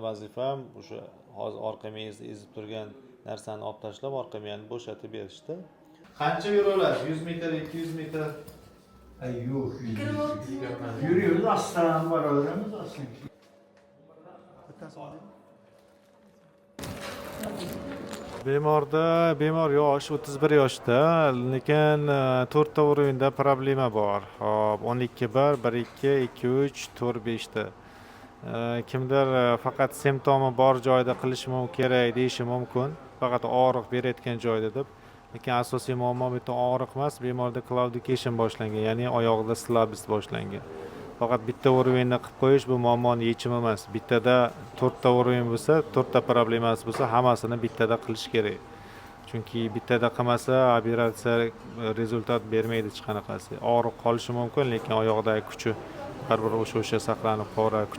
vazifam o'sha hozir orqa miyangizni ezib turgan narsani olib tashlab orqa miyani bo'shatib berishdi. Qancha yuraveradi? 100 metr, 200 metr? Yo'q, yürüyoruz aslan var öğrenimiz aslan. Bemor yosh 31 yoshda, lekin 4 ta o'rinda problema bor. Hop, 12-1, 1-2, 2-3, 4-5 ta. Kimdir faqat simptomi bor joyda qilish kerak deyishi mumkin. Faqat og'riq berayotgan joyda deb. Lekin asosiy muammo bitta og'riq emas, bemorda claudication boshlangan, ya'ni oyog'ida slabis boshlangan. Faqat bitta o'rinda qilib qo'yish bu muammoni yechimi emas. Bittada 4 ta o'rin bo'lsa, 4 ta problemasi bo'lsa, hammasini bittada qilish kerak. Chunki bittada qilmasa, operatsiya rezultat bermaydi hech qanaqasi. Og'riq qolishi mumkin, lekin oyoqdagi kuchi baribir o'sha saqlanib qoladi.